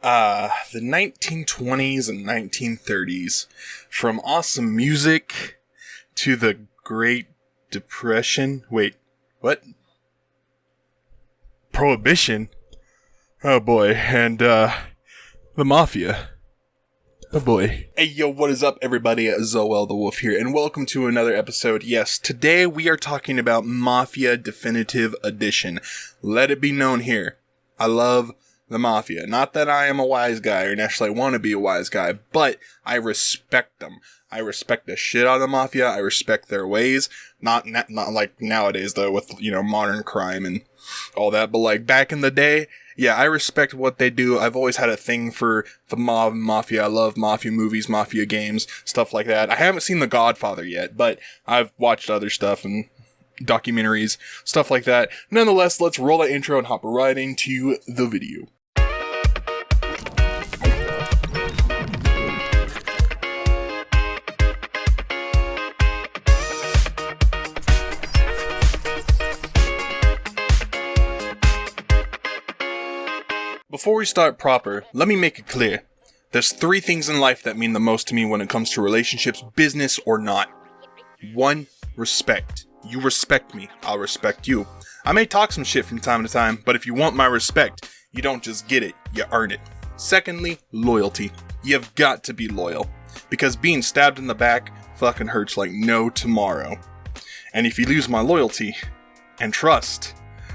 The 1920s and 1930s. From awesome music to the Great Depression. Wait, what? Prohibition? Oh boy, and, the Mafia. Oh boy. Hey yo, what is up everybody? Zoel the Wolf here, and welcome to another episode. Yes, today we are talking about Mafia Definitive Edition. Let it be known here, I love the Mafia. Not that I am a wise guy or necessarily want to be a wise guy, but I respect them. I respect the shit out of the Mafia. I respect their ways. Not like nowadays though, with, modern crime and all that, but like back in the day, yeah, I respect what they do. I've always had a thing for the mob and Mafia. I love Mafia movies, Mafia games, stuff like that. I haven't seen The Godfather yet, but I've watched other stuff and documentaries, stuff like that. Nonetheless, let's roll that intro and hop right into the video. Before we start proper, let me make it clear. There's three things in life that mean the most to me when it comes to relationships, business or not. 1, respect. You respect me, I'll respect you. I may talk some shit from time to time, but if you want my respect, you don't just get it, you earn it. Secondly, loyalty. You've got to be loyal. Because being stabbed in the back fucking hurts like no tomorrow. And if you lose my loyalty and trust,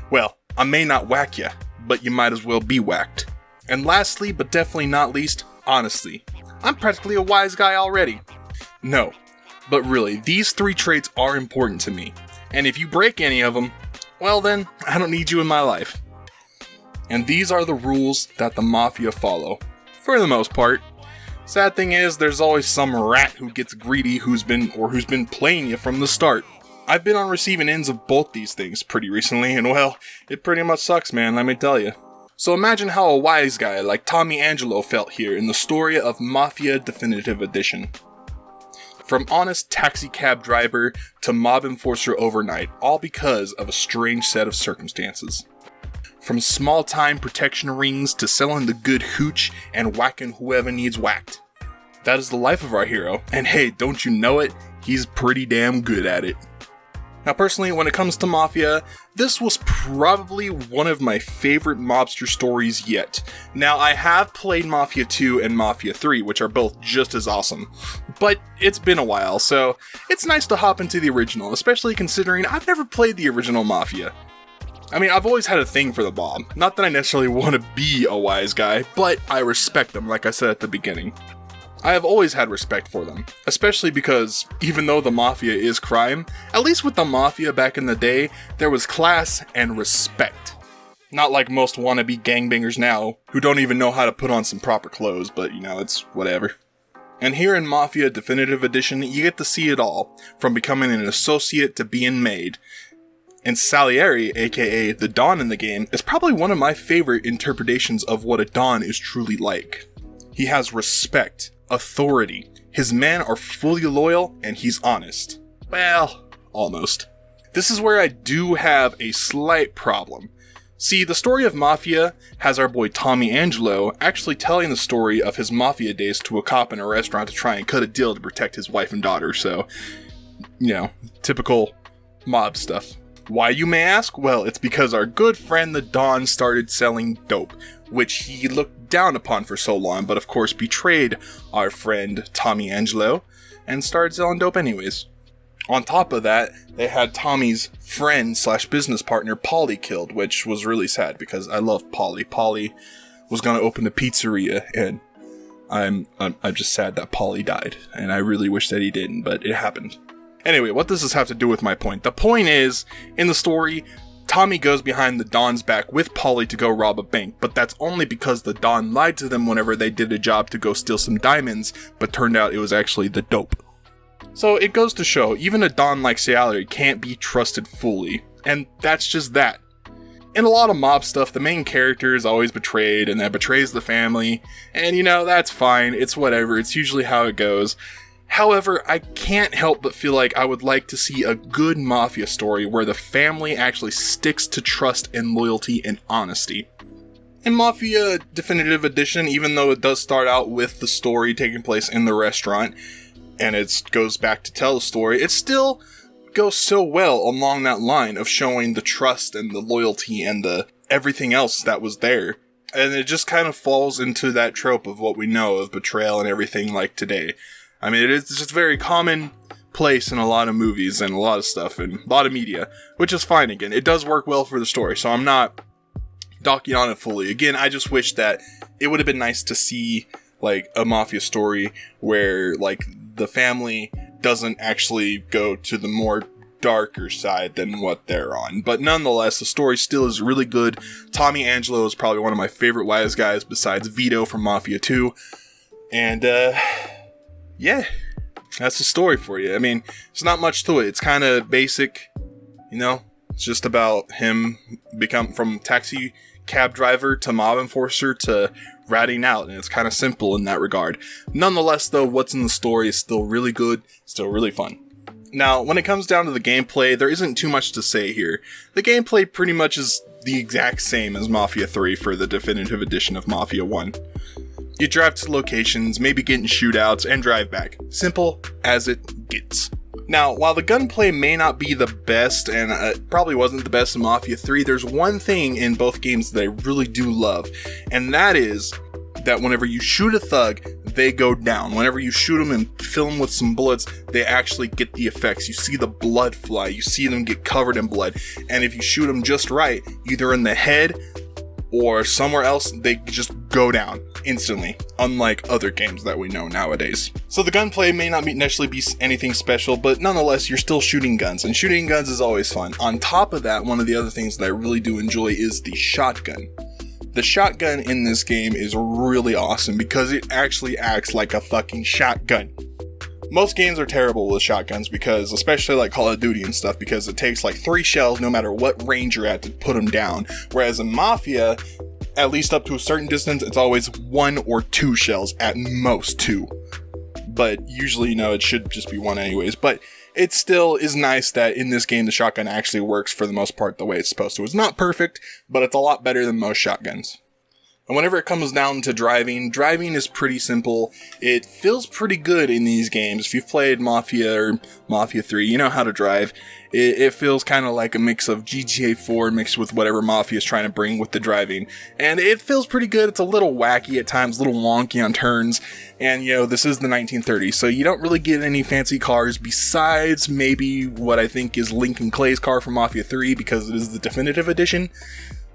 well, I may not whack ya, but you might as well be whacked. And lastly, but definitely not least, honesty. I'm practically a wise guy already. No, but really, these three traits are important to me. And if you break any of them, well then, I don't need you in my life. And these are the rules that the Mafia follow, for the most part. Sad thing is, there's always some rat who gets greedy who's been playing you from the start. I've been on receiving ends of both these things pretty recently, and well, it pretty much sucks, man, let me tell you. So imagine how a wise guy like Tommy Angelo felt here in the story of Mafia Definitive Edition. From honest taxi cab driver to mob enforcer overnight, all because of a strange set of circumstances. From small-time protection rings to selling the good hooch and whacking whoever needs whacked. That is the life of our hero, and hey, don't you know it, he's pretty damn good at it. Now personally, when it comes to Mafia, this was probably one of my favorite mobster stories yet. Now I have played Mafia 2 and Mafia 3, which are both just as awesome, but it's been a while, so it's nice to hop into the original, especially considering I've never played the original Mafia. I mean, I've always had a thing for the mob, not that I necessarily want to be a wise guy, but I respect them like I said at the beginning. I have always had respect for them, especially because, even though the Mafia is crime, at least with the Mafia back in the day, there was class and respect. Not like most wannabe gangbangers now, who don't even know how to put on some proper clothes, but it's whatever. And here in Mafia Definitive Edition, you get to see it all, from becoming an associate to being made. And Salieri, aka the Don in the game, is probably one of my favorite interpretations of what a Don is truly like. He has respect, authority, his men are fully loyal, and he's honest. Well, almost. This is where I do have a slight problem. See, the story of Mafia has our boy Tommy Angelo actually telling the story of his Mafia days to a cop in a restaurant to try and cut a deal to protect his wife and daughter, so, typical mob stuff. Why, you may ask? Well, it's because our good friend the Don started selling dope, which he looked down upon for so long, but of course betrayed our friend Tommy Angelo, and started selling dope anyways. On top of that, they had Tommy's friend / business partner Paulie killed, which was really sad because I love Paulie. Paulie was gonna open a pizzeria, and I'm just sad that Paulie died, and I really wish that he didn't, but it happened. Anyway, what does this have to do with my point? The point is, in the story, Tommy goes behind the Don's back with Paulie to go rob a bank, but that's only because the Don lied to them whenever they did a job to go steal some diamonds, but turned out it was actually the dope. So it goes to show, even a Don like Salieri can't be trusted fully, and that's just that. In a lot of mob stuff, the main character is always betrayed, and that betrays the family, and that's fine, it's whatever, it's usually how it goes. However, I can't help but feel like I would like to see a good Mafia story where the family actually sticks to trust and loyalty and honesty. In Mafia Definitive Edition, even though it does start out with the story taking place in the restaurant, and it goes back to tell the story, it still goes so well along that line of showing the trust and the loyalty and the everything else that was there. And it just kind of falls into that trope of what we know of betrayal and everything like today. I mean, it's just a very common place in a lot of movies and a lot of stuff and a lot of media, which is fine again. It does work well for the story, so I'm not docking on it fully. Again, I just wish that it would have been nice to see, like, a Mafia story where, like, the family doesn't actually go to the more darker side than what they're on. But nonetheless, the story still is really good. Tommy Angelo is probably one of my favorite wise guys besides Vito from Mafia 2. And, yeah, that's the story for you. I mean, there's not much to it. It's kind of basic, you know? It's just about him become from taxi cab driver to mob enforcer to ratting out, and it's kind of simple in that regard. Nonetheless, though, what's in the story is still really good, still really fun. Now, when it comes down to the gameplay, there isn't too much to say here. The gameplay pretty much is the exact same as Mafia 3 for the definitive edition of Mafia 1. You drive to locations, maybe get in shootouts, and drive back. Simple as it gets. Now, while the gunplay may not be the best, and it probably wasn't the best in Mafia 3, there's one thing in both games that I really do love, and that is that whenever you shoot a thug, they go down. Whenever you shoot them and fill them with some bullets, they actually get the effects. You see the blood fly, you see them get covered in blood, and if you shoot them just right, either in the head or somewhere else, they just go down instantly, unlike other games that we know nowadays. So the gunplay may not necessarily be anything special, but nonetheless, you're still shooting guns, and shooting guns is always fun. On top of that, one of the other things that I really do enjoy is the shotgun. The shotgun in this game is really awesome because it actually acts like a fucking shotgun. Most games are terrible with shotguns because, especially like Call of Duty and stuff, because it takes like 3 shells no matter what range you're at to put them down. Whereas in Mafia, at least up to a certain distance, it's always 1 or 2 shells, at most 2. But usually, it should just be 1 anyways. But it still is nice that in this game, the shotgun actually works for the most part the way it's supposed to. It's not perfect, but it's a lot better than most shotguns. And whenever it comes down to driving is pretty simple. It feels pretty good in these games. If you've played Mafia or Mafia 3, you know how to drive. It feels kind of like a mix of GTA 4 mixed with whatever Mafia is trying to bring with the driving. And it feels pretty good. It's a little wacky at times, a little wonky on turns. And, this is the 1930s, so you don't really get any fancy cars besides maybe what I think is Lincoln Clay's car from Mafia 3 because it is the definitive edition.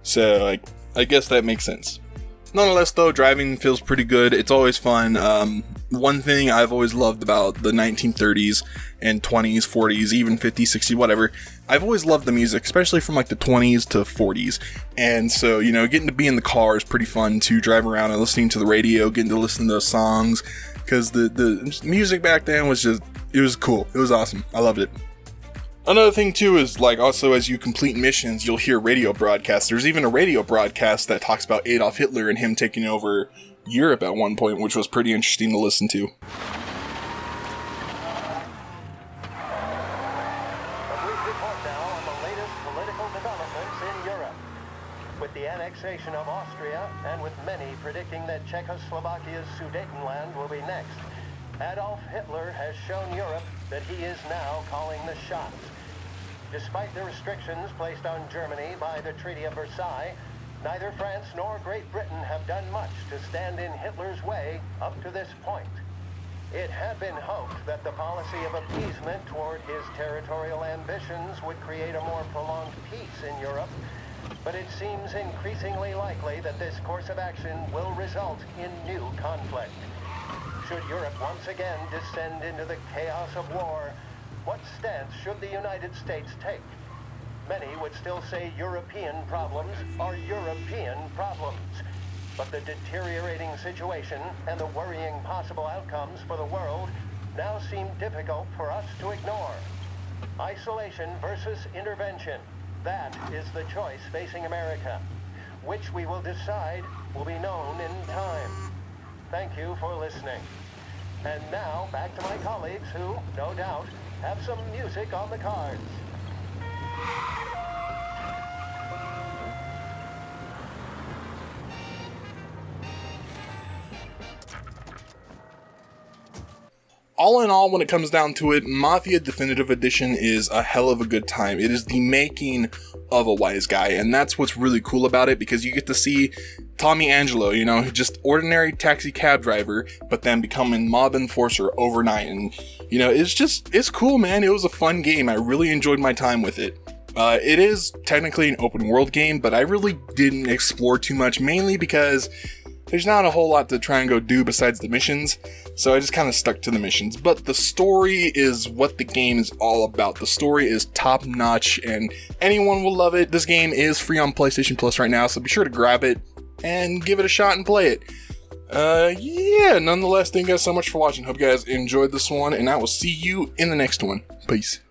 So, I guess that makes sense. Nonetheless, though, driving feels pretty good. It's always fun. One thing I've always loved about the 1930s and 20s, 40s, even 50s, 60s, whatever, I've always loved the music, especially from like the 20s to 40s. And so, getting to be in the car is pretty fun to drive around and listening to the radio, getting to listen to those songs, because the music back then was just, it was cool. It was awesome. I loved it. Another thing too is also as you complete missions, you'll hear radio broadcasts. There's even a radio broadcast that talks about Adolf Hitler and him taking over Europe at one point, which was pretty interesting to listen to. A brief report now on the latest political developments in Europe. With the annexation of Austria, and with many predicting that Czechoslovakia's Sudetenland will be next, Adolf Hitler has shown Europe that he is now calling the shots. Despite the restrictions placed on Germany by the Treaty of Versailles, neither France nor Great Britain have done much to stand in Hitler's way up to this point. It had been hoped that the policy of appeasement toward his territorial ambitions would create a more prolonged peace in Europe, but it seems increasingly likely that this course of action will result in new conflict. Should Europe once again descend into the chaos of war, what stance should the United States take? Many would still say European problems are European problems, but the deteriorating situation and the worrying possible outcomes for the world now seem difficult for us to ignore. Isolation versus intervention, that is the choice facing America. Which we will decide will be known in time. Thank you for listening. And now, back to my colleagues who, no doubt, have some music on the cards. all in all, when it comes down to it, Mafia Definitive Edition is a hell of a good time. It is the making of a wise guy, and that's what's really cool about it, because you get to see Tommy Angelo, you know, just ordinary taxi cab driver, but then becoming mob enforcer overnight. And, you know, it's cool, man. It was a fun game. I really enjoyed my time with it. It is technically an open world game, but I really didn't explore too much, mainly because there's not a whole lot to try and go do besides the missions, so I just kind of stuck to the missions. But the story is what the game is all about. The story is top notch, and anyone will love it. This game is free on PlayStation Plus right now, so be sure to grab it and give it a shot and play it. Yeah, nonetheless, thank you guys so much for watching. Hope you guys enjoyed this one, and I will see you in the next one. Peace.